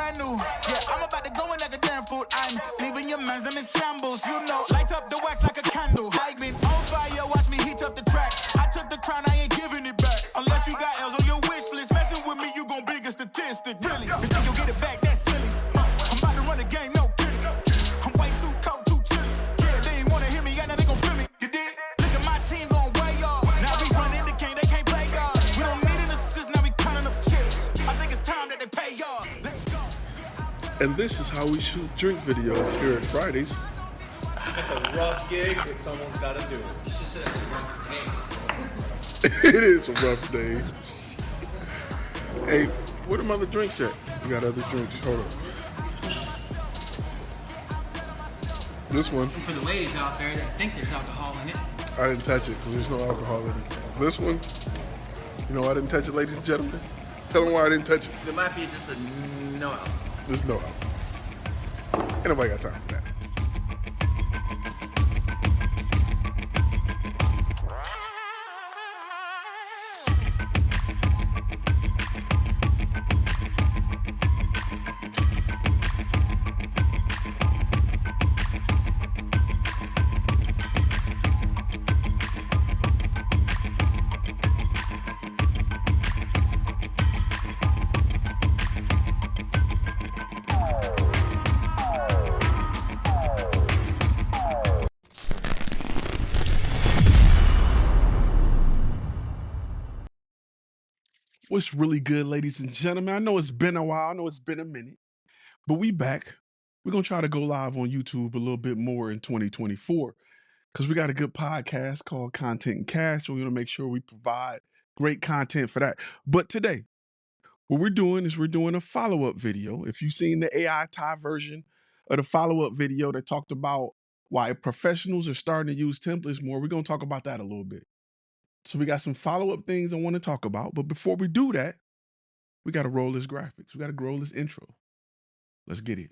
brand new. Yeah, I'm about to go in like a damn fool. I'm leaving your mans them in shambles. You know, light up the wax like a candle. I've been on fire, watch me heat up the track. I took the crown, I ain't giving it back. Unless you got L's on your wish list. Messing with me, you gon' big a statistic. Really, you think you'll get it back? That's silly. I'm about to run the game, no kidding. I'm way too cold, too chilly. Yeah, they ain't wanna hear me, yeah, now they gon' feel me. You did? Look at my team going way off. Now we running the game, they can't play y'all. We don't need an assist, now we counting up chips. I think it's time that they pay y'all. Let's go. And this is how we shoot drink videos here at Fridays. It's a rough gig, but someone's got to do it. It is a rough day. Hey, where the other drinks at? We got other drinks. Hold on. This one. For the ladies out there that think there's alcohol in it. I didn't touch it because there's no alcohol in it. This one, you know I didn't touch it, ladies and gentlemen. Tell them why I didn't touch it. There might be just a no alcohol. There's no alcohol. Ain't nobody got time for that. What's really good, ladies and gentlemen? I know it's been a while. I know it's been a minute, but we back. We're going to try to go live on YouTube a little bit more in 2024 because we got a good podcast called Content and Cash. So we're going to make sure we provide great content for that. But today, what we're doing is we're doing a follow-up video. If you've seen the AI Thai version of the follow-up video that talked about why professionals are starting to use templates more, we're going to talk about that a little bit. So we got some follow-up things I want to talk about. But before we do that, we got to roll this graphics. We got to roll this intro. Let's get it.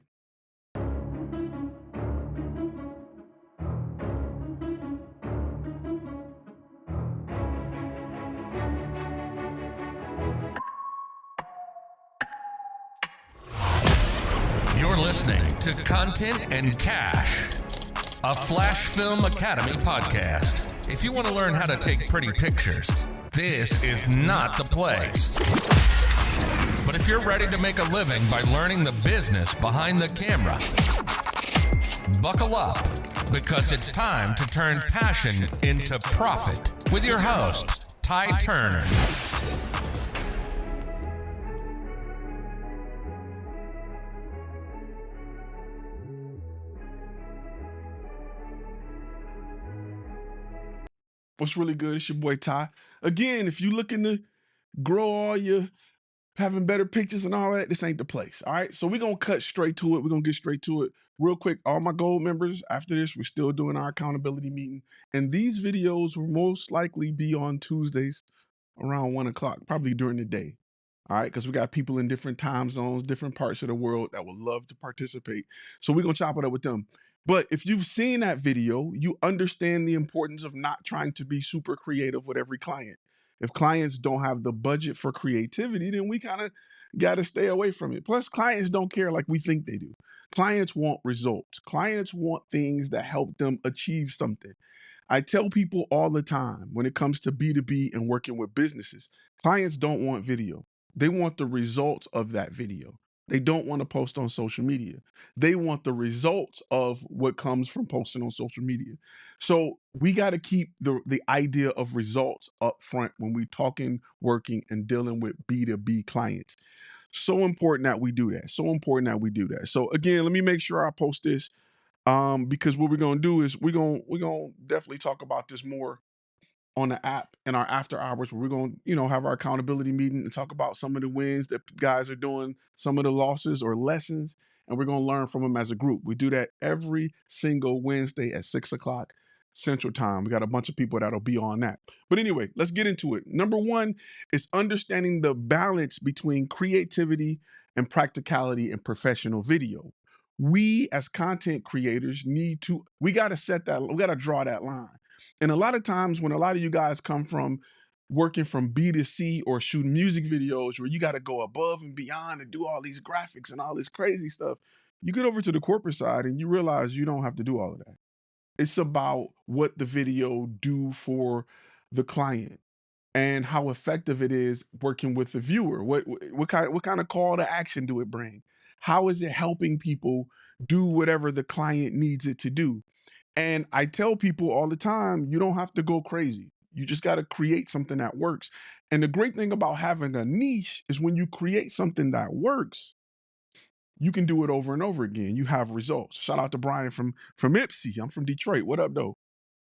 You're listening to Content and Cash, a FlashFilm Academy podcast. If you want to learn how to take pretty pictures, this is not the place. But if you're ready to make a living by learning the business behind the camera, buckle up, because it's time to turn passion into profit with your host, Ty Turner. What's really good? It's your boy Ty. Again, if you're looking to grow all your having better pictures and all that, this ain't the place. All right. So we're going to cut straight to it. We're going to get straight to it real quick. All my gold members, after this, we're still doing our accountability meeting. And these videos will most likely be on Tuesdays around 1 o'clock, probably during the day. All right. Because we got people in different time zones, different parts of the world that would love to participate. So we're going to chop it up with them. But if you've seen that video, you understand the importance of not trying to be super creative with every client. If clients don't have the budget for creativity, then we kind of got to stay away from it. Plus, clients don't care like we think they do. Clients want results. Clients want things that help them achieve something. I tell people all the time when it comes to B2B and working with businesses, clients don't want video. They want the results of that video. They don't want to post on social media. They want the results of what comes from posting on social media. So we got to keep the idea of results up front when we're talking, working, and dealing with B2B clients. So important that we do that. So important that we do that. So again, let me make sure I post this because what we're going to do is we're going to definitely talk about this more on the app in our after hours where we're going to, have our accountability meeting and talk about some of the wins that guys are doing, some of the losses or lessons, and we're going to learn from them as a group. We do that every single Wednesday at 6 o'clock Central Time. We got a bunch of people that'll be on that. But anyway, let's get into it. Number one is understanding the balance between creativity and practicality in professional video. We as content creators we got to set that, we got to draw that line. And a lot of times when a lot of you guys come from working from B to C or shooting music videos where you got to go above and beyond and do all these graphics and all this crazy stuff. You get over to the corporate side and you realize you don't have to do all of that. It's about what the video do for the client and how effective it is working with the viewer. What kind of call to action do it bring? How is it helping people do whatever the client needs it to do? And I tell people all the time, you don't have to go crazy. You just got to create something that works. And the great thing about having a niche is when you create something that works, you can do it over and over again. You have results. Shout out to Brian from Ipsy. I'm from Detroit. What up, though?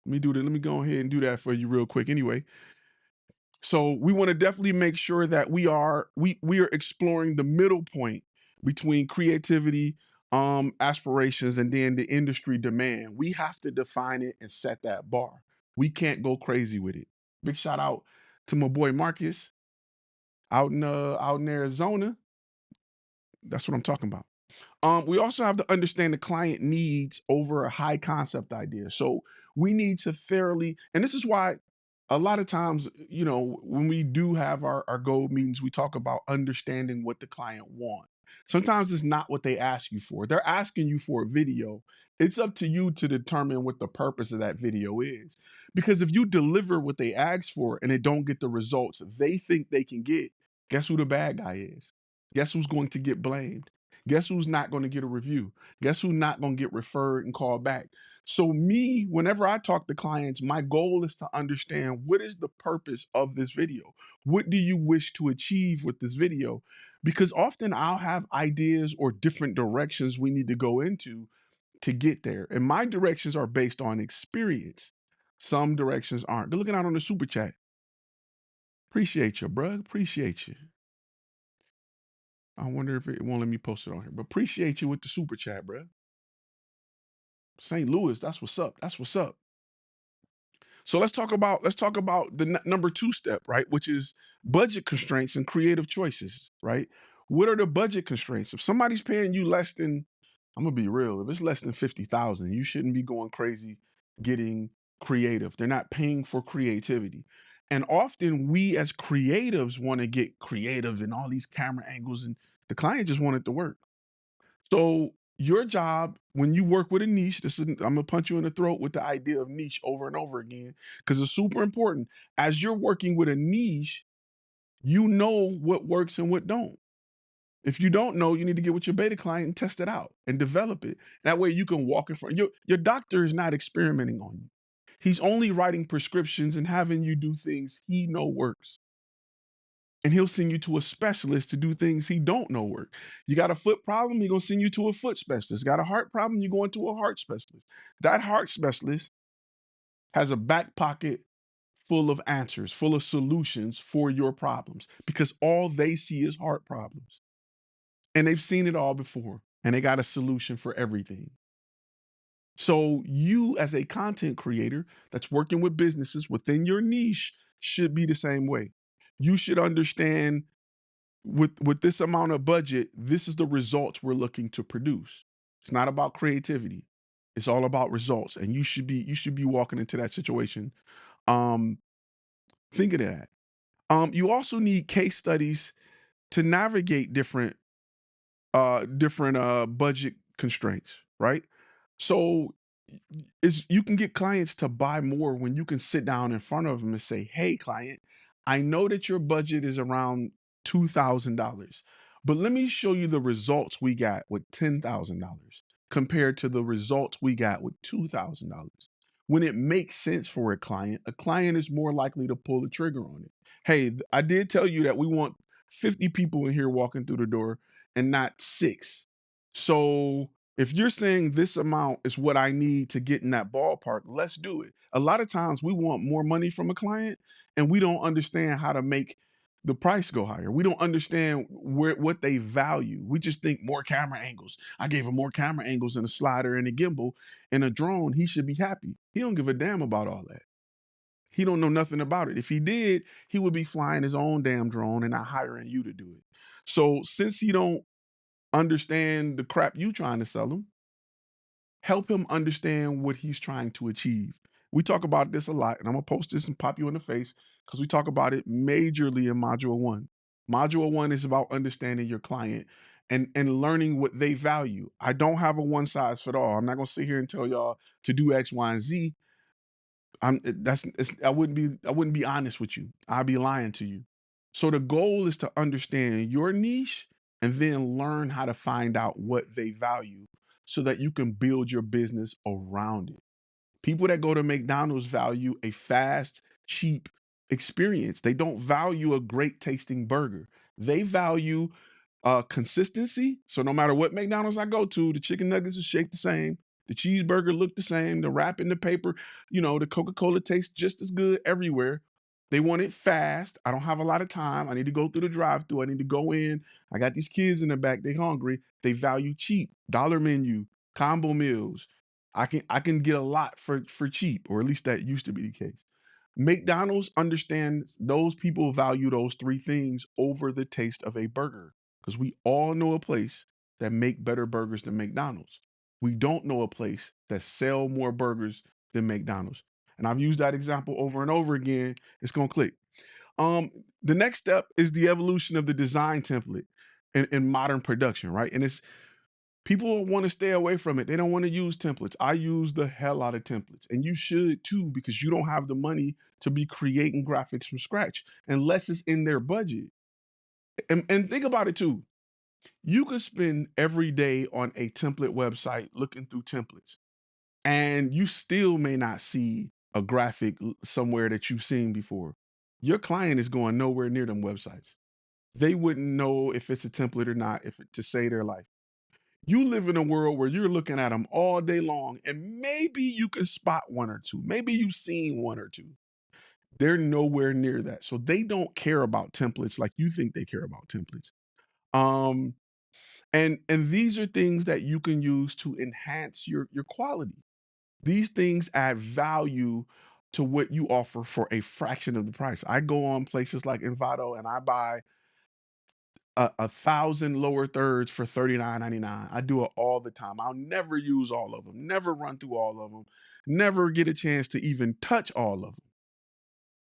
Let me do that. Let me go ahead and do that for you real quick. Anyway, so we want to definitely make sure that we are exploring the middle point between creativity, aspirations, and then the industry demand. We have to define it and set that bar. We can't go crazy with it. Big shout out to my boy Marcus out in Arizona. That's what I'm talking about. We also have to understand the client needs over a high concept idea. So we need to thoroughly, and this is why a lot of times, when we do have our goal meetings, we talk about understanding what the client wants. Sometimes it's not what they ask you for. They're asking you for a video. It's up to you to determine what the purpose of that video is. Because if you deliver what they ask for and they don't get the results they think they can get, guess who the bad guy is? Guess who's going to get blamed? Guess who's not going to get a review? Guess who's not going to get referred and called back? So me, whenever I talk to clients, my goal is to understand what is the purpose of this video? What do you wish to achieve with this video? Because often I'll have ideas or different directions we need to go into to get there. And my directions are based on experience. Some directions aren't. Good looking out on the super chat. Appreciate you, bro. Appreciate you. I wonder if it won't let me post it on here, but appreciate you with the super chat, bro. St. Louis, that's what's up. That's what's up. So let's talk about the number 2 step, right? Which is budget constraints and creative choices, right? What are the budget constraints? If somebody's paying you less than, I'm gonna be real, if it's less than 50,000, you shouldn't be going crazy getting creative. They're not paying for creativity. And often we as creatives want to get creative and all these camera angles, and the client just wanted to work. So your job when you work with a niche, I'm gonna punch you in the throat with the idea of niche over and over again because it's super important. As you're working with a niche, you know what works and what don't. If you don't know, you need to get with your beta client and test it out and develop it. That way you can walk in front. Your doctor is not experimenting on you. He's only writing prescriptions and having you do things he know works. And he'll send you to a specialist to do things he don't know work. You got a foot problem, he's gonna send you to a foot specialist. Got a heart problem, you're going to a heart specialist. That heart specialist has a back pocket full of answers, full of solutions for your problems because all they see is heart problems. And they've seen it all before and they got a solution for everything. So you as a content creator that's working with businesses within your niche should be the same way. You should understand with this amount of budget, this is the results we're looking to produce. It's not about creativity. It's all about results. And you should be walking into that situation thinking of that. You also need case studies to navigate different budget constraints, right? So you can get clients to buy more when you can sit down in front of them and say, hey, client, I know that your budget is around $2,000, but let me show you the results we got with $10,000 compared to the results we got with $2,000. When it makes sense for a client is more likely to pull the trigger on it. Hey, I did tell you that we want 50 people in here walking through the door and not 6. So if you're saying this amount is what I need to get in that ballpark, let's do it. A lot of times we want more money from a client and we don't understand how to make the price go higher. We don't understand what they value. We just think more camera angles. I gave him more camera angles and a slider and a gimbal and a drone. He should be happy. He don't give a damn about all that. He don't know nothing about it. If he did, he would be flying his own damn drone and not hiring you to do it. So since he don't understand the crap you trying to sell him, help him understand what he's trying to achieve. We talk about this a lot, and I'm gonna post this and pop you in the face because we talk about it majorly in Module 1. Module 1 is about understanding your client and learning what they value. I don't have a one size fit all. I'm not gonna sit here and tell y'all to do X, Y, and Z. I wouldn't be honest with you. I'd be lying to you. So the goal is to understand your niche and then learn how to find out what they value so that you can build your business around it. People that go to McDonald's value a fast, cheap experience. They don't value a great tasting burger. They value consistency. So no matter what McDonald's I go to, the chicken nuggets are shaped the same. The cheeseburger look the same. The wrap in the paper, the Coca-Cola tastes just as good everywhere. They want it fast. I don't have a lot of time. I need to go through the drive-through. I need to go in. I got these kids in the back. They hungry. They value cheap, dollar menu, combo meals. I can get a lot for cheap, or at least that used to be the case. McDonald's understands those people value those three things over the taste of a burger because we all know a place that make better burgers than McDonald's. We don't know a place that sell more burgers than McDonald's. And I've used that example over and over again. It's gonna click. The next step is the evolution of the design template in modern production, right? And it's people want to stay away from it. They don't want to use templates. I use the hell out of templates, and you should too, because you don't have the money to be creating graphics from scratch unless it's in their budget. And think about it too. You could spend every day on a template website looking through templates, and you still may not see a graphic somewhere that you've seen before. Your client is going nowhere near them websites. They wouldn't know if it's a template or not to save their life. You live in a world where you're looking at them all day long, and maybe you can spot one or two. Maybe you've seen one or two. They're nowhere near that. So they don't care about templates like you think they care about templates. Um, and these are things that you can use to enhance your quality. These things add value to what you offer for a fraction of the price. I go on places like Envato and I buy 1,000 lower thirds for $39.99. I do it all the time. I'll never use all of them, never run through all of them, never get a chance to even touch all of them.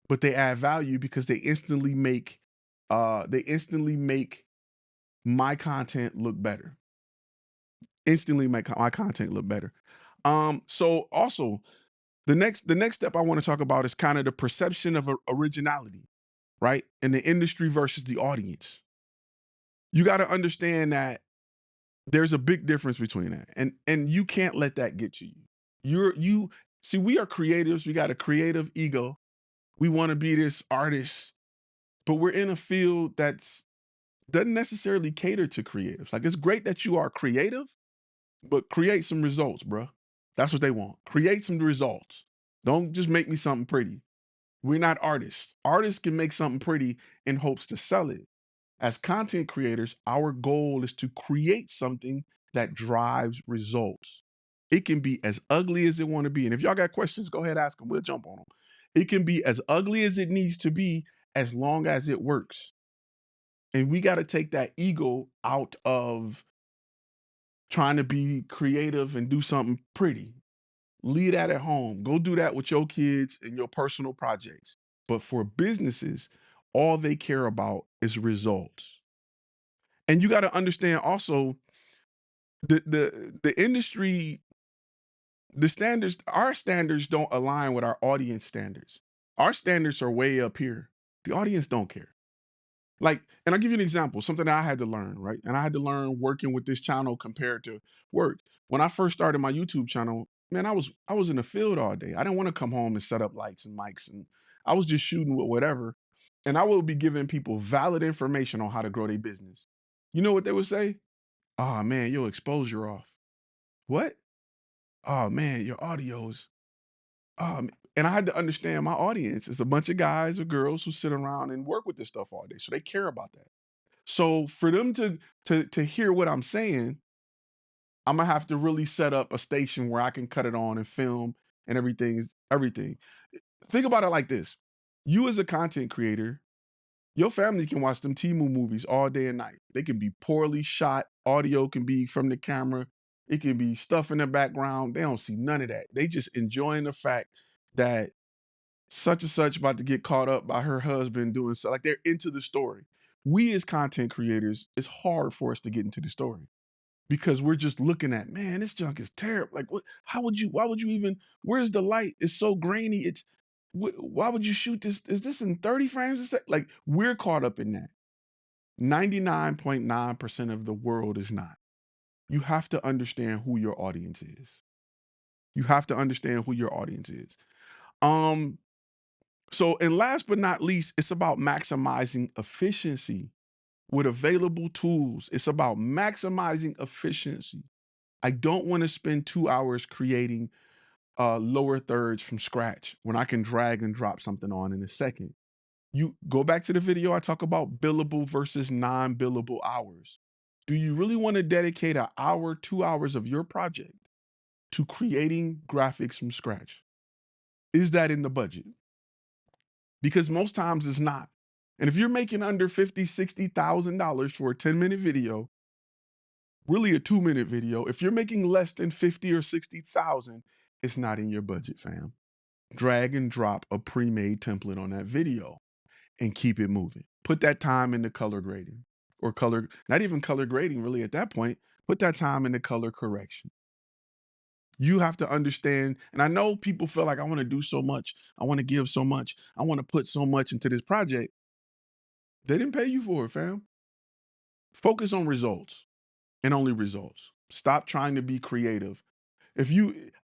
But they add value because they instantly make my content look better. Instantly make my content look better. So also the next step I want to talk about is kind of the perception of originality, right? In the industry versus the audience. You got to understand that there's a big difference between that. And you can't let that get to you. You see, we are creatives. We got a creative ego. We want to be this artist, but we're in a field that's doesn't necessarily cater to creatives. Like, it's great that you are creative, but create some results, bro. That's what they want. Create some results. Don't just make me something pretty. We're not artists. Artists can make something pretty in hopes to sell it. As content creators, our goal is to create something that drives results. It can be as ugly as it want to be. And if y'all got questions, go ahead, ask them. We'll jump on them. It can be as ugly as it needs to be as long as it works. And we got to take that ego out of trying to be creative and do something pretty. Leave that at home. Go do that with your kids and your personal projects. But for businesses, all they care about is results. And you got to understand also the industry, the standards, our standards don't align with our audience standards. Our standards are way up here. The audience don't care. Like, and I'll give you an example, something that I had to learn, right? And I had to learn working with this channel compared to work. When I first started my YouTube channel, man, I was in the field all day. I didn't want to come home and set up lights and mics, and I was just shooting with whatever. And I would be giving people valid information on how to grow their business. You know what they would say? Oh man, your exposure off. What? Oh man, your audio's and I had to understand my audience is a bunch of guys or girls who sit around and work with this stuff all day. So they care about that. So for them to hear what I'm saying, I'm gonna have to really set up a station where I can cut it on and film and everything. Think about it like this. You as a content creator, your family can watch them Temu movies all day and night. They can be poorly shot. Audio can be from the camera. It can be stuff in the background. They don't see none of that. They just enjoying the fact that such and such about to get caught up by her husband doing so, like they're into the story. We as content creators, it's hard for us to get into the story because we're just looking at, man, this junk is terrible. Like, what? Why would you even? Where's the light? It's so grainy. Why would you shoot this? Is this in 30 frames a second? Like, we're caught up in that. 99.9% of the world is not. You have to understand who your audience is. You have to understand who your audience is. So, and last but not least, it's about maximizing efficiency with available tools. It's about maximizing efficiency. I don't want to spend 2 hours creating lower thirds from scratch when I can drag and drop something on in a second. You go back to the video I talk about billable versus non-billable hours. Do you really want to dedicate an hour, 2 hours of your project to creating graphics from scratch? Is that in the budget? Because most times it's not. And if you're making under $50,000, $60,000 for a 10-minute video, really a 2-minute video, if you're making less than 50 or 60,000, it's not in your budget, fam. Drag and drop a pre-made template on that video and keep it moving. Put that time into color grading or not even color grading really at that point. Put that time into color correction. You have to understand, and I know people feel like I want to do so much. I want to give so much. I want to put so much into this project. They didn't pay you for it, fam. Focus on results and only results. Stop trying to be creative.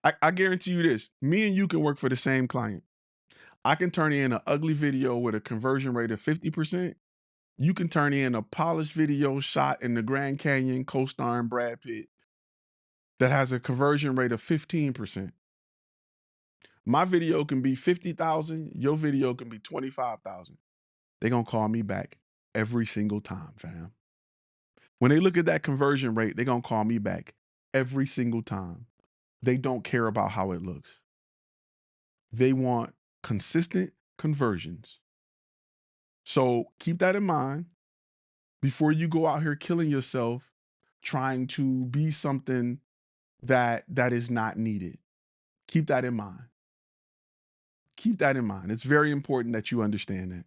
I guarantee you this, me and you can work for the same client. I can turn in an ugly video with a conversion rate of 50%. You can turn in a polished video shot in the Grand Canyon co-starring Brad Pitt that has a conversion rate of 15%. My video can be 50,000, your video can be 25,000. They're going to call me back every single time, fam. When they look at that conversion rate, they're going to call me back every single time. They don't care about how it looks. They want consistent conversions. So keep that in mind before you go out here killing yourself trying to be something that is not needed. Keep that in mind. Keep that in mind. It's very important that you understand that.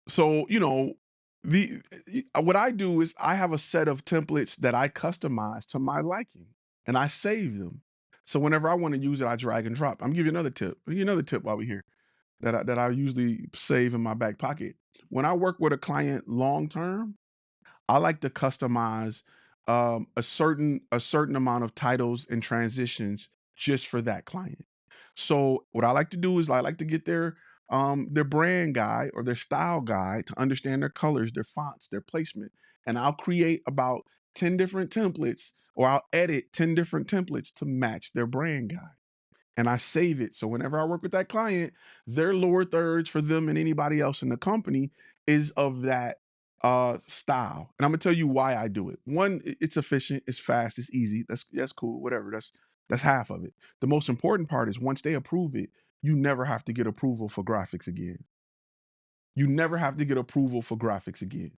So, what I do is I have a set of templates that I customize to my liking and I save them. So whenever I want to use it, I drag and drop. I'm gonna give you another tip. I'll give you another tip while we're here that I usually save in my back pocket. When I work with a client long term, I like to customize a certain amount of titles and transitions just for that client. So what I like to do is I like to get their brand guide or their style guide to understand their colors, their fonts, their placement, and I'll create about 10 different templates or I'll edit 10 different templates to match their brand guide. And I save it. So whenever I work with that client, their lower thirds for them and anybody else in the company is of that style. And I'm gonna tell you why I do it. One, it's efficient, it's fast, it's easy. That's cool, whatever. That's half of it. The most important part is once they approve it, you never have to get approval for graphics again. You never have to get approval for graphics again.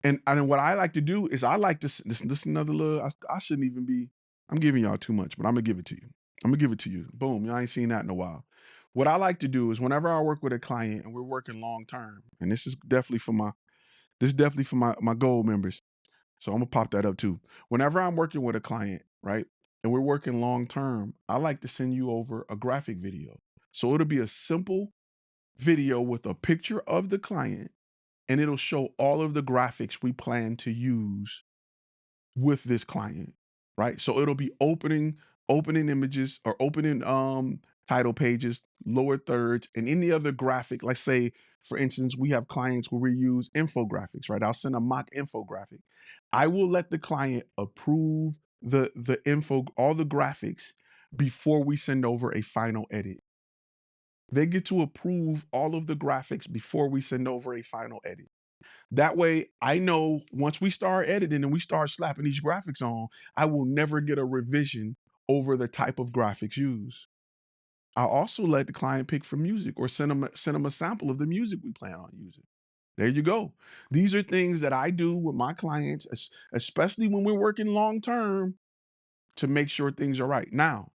And what I like to do is I like to this another little I shouldn't even be I'm giving y'all too much, but I'm gonna give it to you. I'm gonna give it to you. Boom. Y'all ain't seen that in a while. What I like to do is whenever I work with a client and we're working long term, and this is definitely for my gold members. So I'm gonna pop that up too. Whenever I'm working with a client, right, and we're working long term, I like to send you over a graphic video. So it'll be a simple video with a picture of the client, and it'll show all of the graphics we plan to use with this client, right? So it'll be opening images or opening title pages, lower thirds, and any other graphic. Let's say, for instance, we have clients where we use infographics, right? I'll send a mock infographic. I will let the client approve the info, all the graphics before we send over a final edit. They get to approve all of the graphics before we send over a final edit. That way, I know once we start editing and we start slapping these graphics on, I will never get a revision over the type of graphics used. I'll also let the client pick for music or send them a sample of the music we plan on using. There you go. These are things that I do with my clients, especially when we're working long term. to make sure things are right. Now,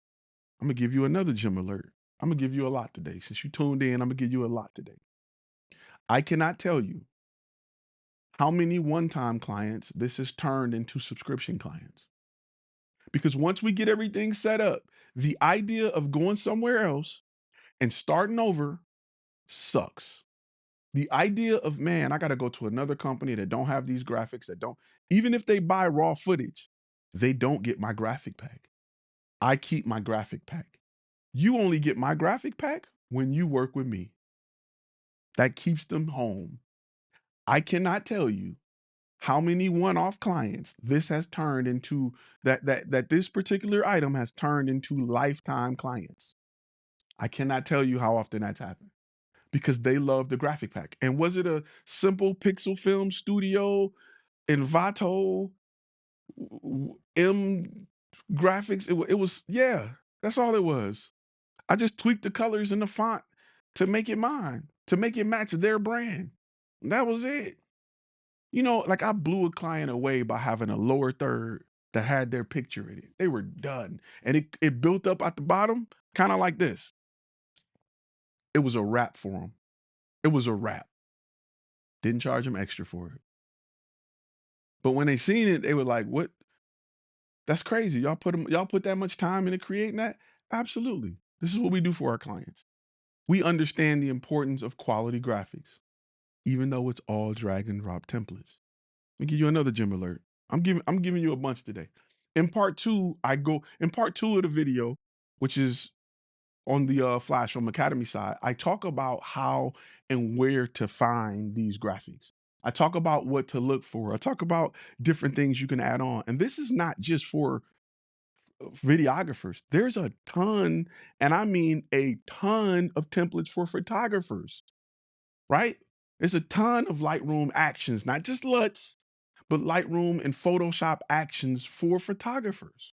I'm gonna give you another gym alert. I'm gonna give you a lot today. Since you tuned in, I'm gonna give you a lot today. I cannot tell you how many one-time clients this has turned into subscription clients. Because once we get everything set up, the idea of going somewhere else and starting over sucks. The idea of, man, I got to go to another company that don't have these graphics, that don't, even if they buy raw footage, they don't get my graphic pack. I keep my graphic pack. You only get my graphic pack when you work with me. That keeps them home. I cannot tell you how many one-off clients this has turned into, that this particular item has turned into lifetime clients. I cannot tell you how often that's happened because they love the graphic pack. And was it a simple pixel film studio, Envato, M graphics? It was, yeah, that's all it was. I just tweaked the colors and the font to make it mine, to make it match their brand. That was it. You know, like I blew a client away by having a lower third that had their picture in it. They were done. And it built up at the bottom, kind of like this. It was a wrap for them. It was a wrap. Didn't charge them extra for it. But when they seen it, they were like, what? That's crazy. Y'all put that much time into creating that? Absolutely. This is what we do for our clients. We understand the importance of quality graphics, even though it's all drag and drop templates. Let me give you another gym alert. I'm giving you a bunch today. In part two of the video, which is on the FlashFilm Academy side, I talk about how and where to find these graphics. I talk about what to look for. I talk about different things you can add on. And this is not just for videographers. There's a ton, and I mean a ton of templates for photographers, right? There's a ton of Lightroom actions, not just LUTs, but Lightroom and Photoshop actions for photographers.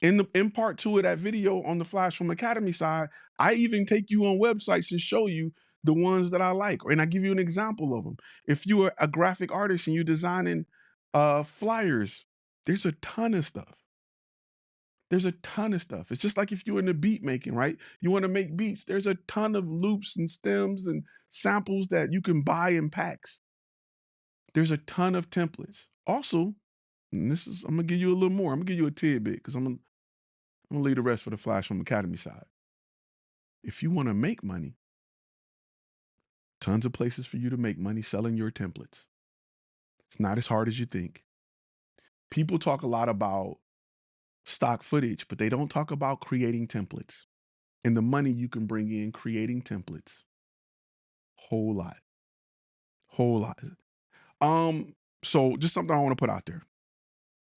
In part two of that video on the FlashFilm Academy side, I even take you on websites and show you the ones that I like, and I give you an example of them. If you are a graphic artist and you're designing flyers, there's a ton of stuff. There's a ton of stuff. It's just like if you're in the beat making, right? You want to make beats. There's a ton of loops and stems and samples that you can buy in packs. There's a ton of templates. Also, and I'm gonna give you a little more. I'm gonna give you a tidbit because I'm gonna leave the rest for the FlashFilm Academy side. If you want to make money, tons of places for you to make money selling your templates. It's not as hard as you think. People talk a lot about stock footage, but they don't talk about creating templates and the money you can bring in creating templates. Whole lot. So just something I want to put out there.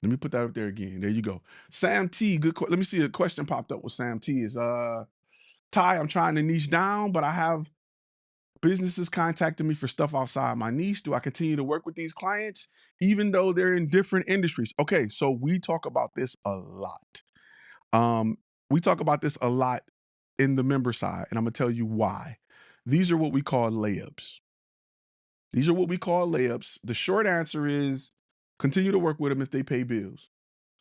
Let me put that up there again. There you go. Sam T, let me see, a question popped up with Sam T is, Ty, I'm trying to niche down, but I have businesses contacting me for stuff outside my niche. Do I continue to work with these clients even though they're in different industries? Okay, so we talk about this a lot. We talk about this a lot in the member side, and I'm gonna tell you why. These are what we call layups. The short answer is continue to work with them if they pay bills.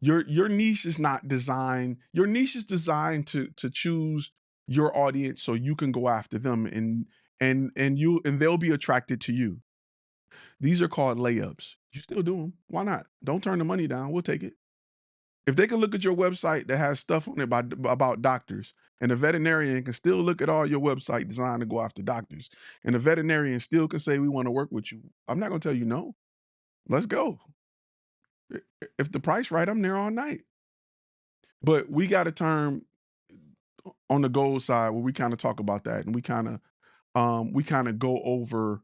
Your niche is not designed. Your niche is designed to choose your audience so you can go after them and they'll be attracted to you. These are called layups. You still do them. Why not? Don't turn the money down. We'll take it. If they can look at your website that has stuff on it about doctors, and a veterinarian can still look at all your website designed to go after doctors, and a veterinarian still can say, we want to work with you, I'm not going to tell you no. Let's go. If the price right, I'm there all night. But we got a term on the gold side where we kind of talk about that, and we kind of go over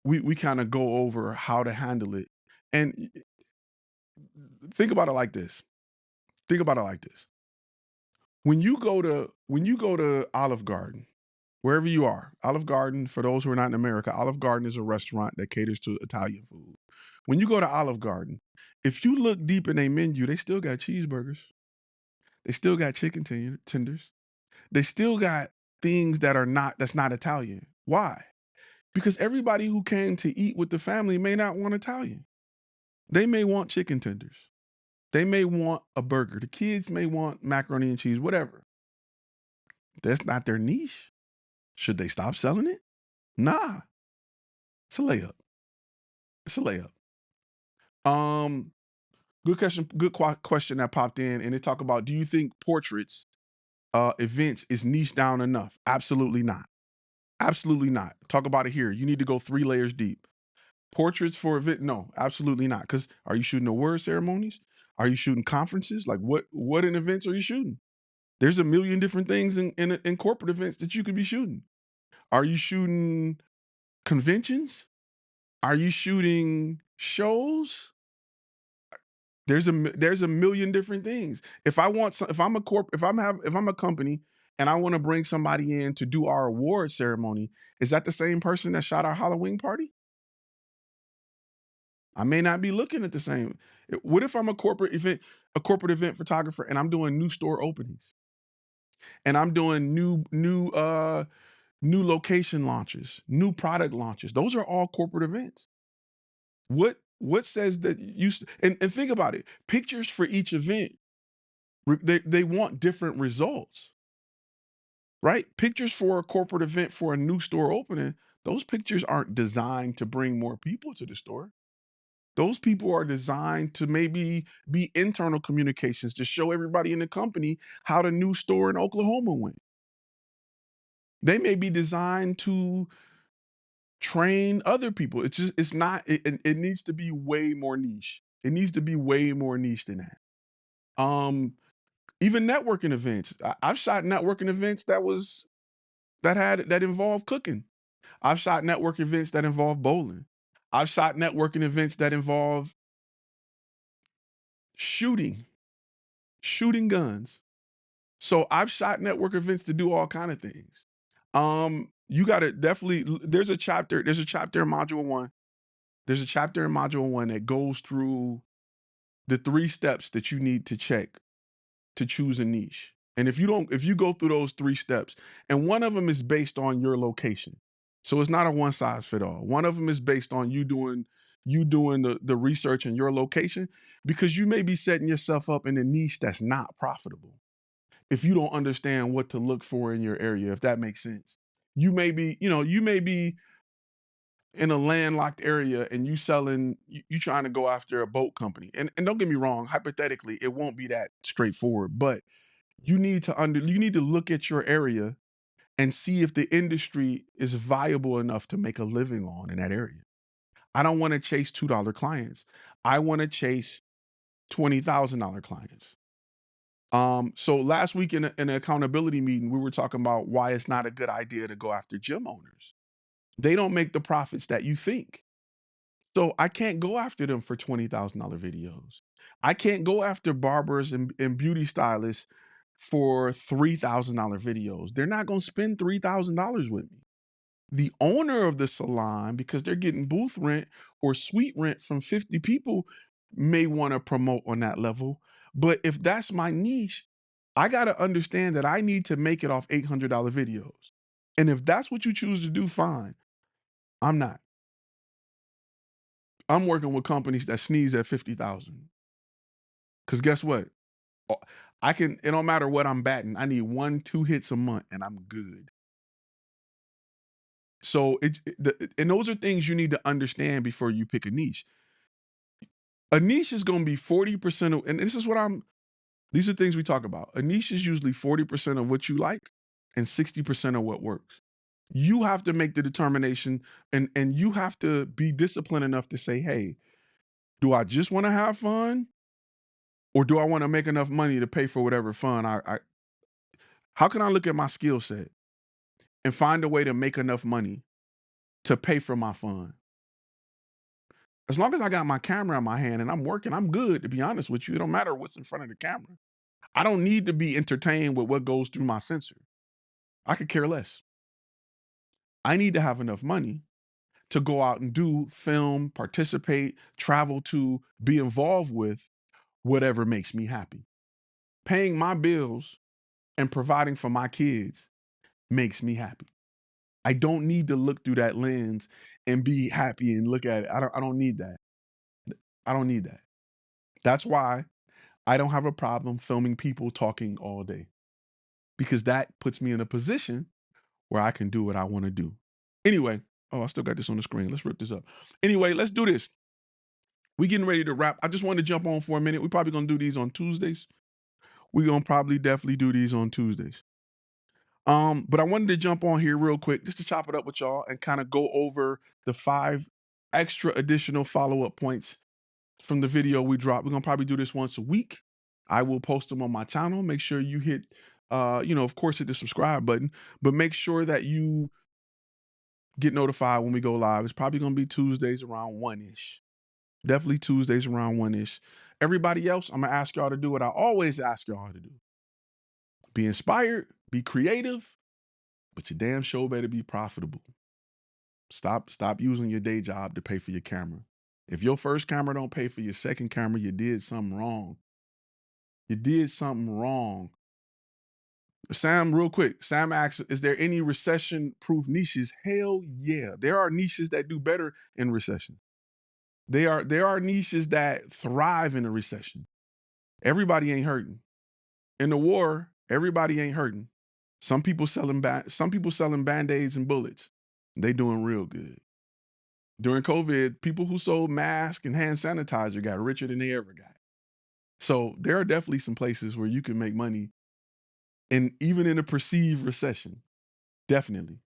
we kind of go over how to handle it. And think about it like this. When you go to Olive Garden, wherever you are, Olive Garden, for those who are not in America, Olive Garden is a restaurant that caters to Italian food. When you go to Olive Garden, if you look deep in their menu, they still got cheeseburgers. They still got chicken tenders. They still got things that's not Italian. Why? Because everybody who came to eat with the family may not want Italian. They may want chicken tenders. They may want a burger. The kids may want macaroni and cheese, whatever. That's not their niche. Should they stop selling it? Nah. It's a layup. It's a layup. Good question. Good question that popped in, and they talk about: do you think portraits, events is niche down enough? Absolutely not. Absolutely not. Talk about it here. You need to go 3 layers deep. Portraits for event? No, absolutely not. Because are you shooting award ceremonies? Are you shooting conferences? Like what in events are you shooting? There's a million different things in corporate events that you could be shooting. Are you shooting conventions? Are you shooting shows? There's a million different things. If I'm a company and I want to bring somebody in to do our award ceremony, is that the same person that shot our Halloween party? I may not be looking at the same. What if I'm a corporate event photographer, and I'm doing new store openings, and I'm doing new location launches, new product launches? Those are all corporate events. What says that and think about it. Pictures for each event, they want different results, right? Pictures for a corporate event for a new store opening, those pictures aren't designed to bring more people to the store. Those people are designed to maybe be internal communications to show everybody in the company how the new store in Oklahoma went. They may be designed to train other people. It's not, it needs to be way more niche. It needs to be way more niche than that. Even networking events. I've shot networking events that involve cooking. I've shot network events that involve bowling. I've shot networking events that involve shooting guns. So I've shot network events to do all kind of things. You got to definitely, there's a chapter in module 1. There's a chapter in module 1 that goes through the 3 steps that you need to check to choose a niche. And if you go through those 3 steps, and one of them is based on your location. So it's not a one size fit all. One of them is based on you doing the research in your location, because you may be setting yourself up in a niche that's not profitable if you don't understand what to look for in your area, if that makes sense. You may be in a landlocked area and you trying to go after a boat company. And don't get me wrong, hypothetically, it won't be that straightforward, but you need to look at your area and see if the industry is viable enough to make a living on in that area. I don't want to chase $2 clients. I want to chase $20,000 clients. So last week in an accountability meeting, we were talking about why it's not a good idea to go after gym owners. They don't make the profits that you think. So I can't go after them for $20,000 videos. I can't go after barbers and beauty stylists for $3,000 videos. They're not going to spend $3,000 with me. The owner of the salon, because they're getting booth rent or suite rent from 50 people, may want to promote on that level. But if that's my niche, I got to understand that I need to make it off $800 videos. And if that's what you choose to do, fine. I'm not. I'm working with companies that sneeze at 50,000. Because guess what? It don't matter what I'm batting. I need 1-2 hits a month and I'm good. So and those are things you need to understand before you pick a niche. A niche is going to be 40% of, and these are things we talk about. A niche is usually 40% of what you like and 60% of what works. You have to make the determination, and you have to be disciplined enough to say, hey, do I just want to have fun? Or do I want to make enough money to pay for whatever fun how can I look at my skill set and find a way to make enough money to pay for my fun? As long as I got my camera in my hand and I'm working, I'm good, to be honest with you. It don't matter what's in front of the camera. I don't need to be entertained with what goes through my sensor. I could care less. I need to have enough money to go out and do, film, participate, travel to, be involved with whatever makes me happy. Paying my bills and providing for my kids makes me happy. I don't need to look through that lens and be happy and look at it. I don't need that. I don't need that. That's why I don't have a problem filming people talking all day because that puts me in a position where I can do what I want to do. Anyway, I still got this on the screen. Let's rip this up. Anyway, let's do this. We getting ready to wrap. I just wanted to jump on for a minute. We're probably going to do these on Tuesdays. We're going to probably definitely do these on Tuesdays. But I wanted to jump on here real quick just to chop it up with y'all and kind of go over the 5 extra additional follow-up points from the video we dropped. We're going to probably do this once a week. I will post them on my channel. Make sure you hit, of course, hit the subscribe button, but make sure that you get notified when we go live. It's probably going to be Tuesdays around 1-ish. Definitely Tuesdays around 1-ish. Everybody else, I'm going to ask y'all to do what I always ask y'all to do. Be inspired, be creative, but your damn show better be profitable. Stop using your day job to pay for your camera. If your first camera don't pay for your second camera, you did something wrong. You did something wrong. Sam, real quick, Sam asks, is there any recession-proof niches? Hell yeah. There are niches that do better in recession. There are niches that thrive in a recession. Everybody ain't hurting. In the war, everybody ain't hurting. Some people selling Band-Aids and bullets. They doing real good. During COVID, people who sold masks and hand sanitizer got richer than they ever got. So there are definitely some places where you can make money, and even in a perceived recession. Definitely.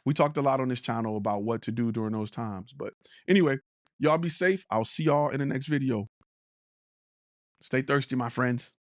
We talked a lot on this channel about what to do during those times. But anyway, y'all be safe. I'll see y'all in the next video. Stay thirsty, my friends.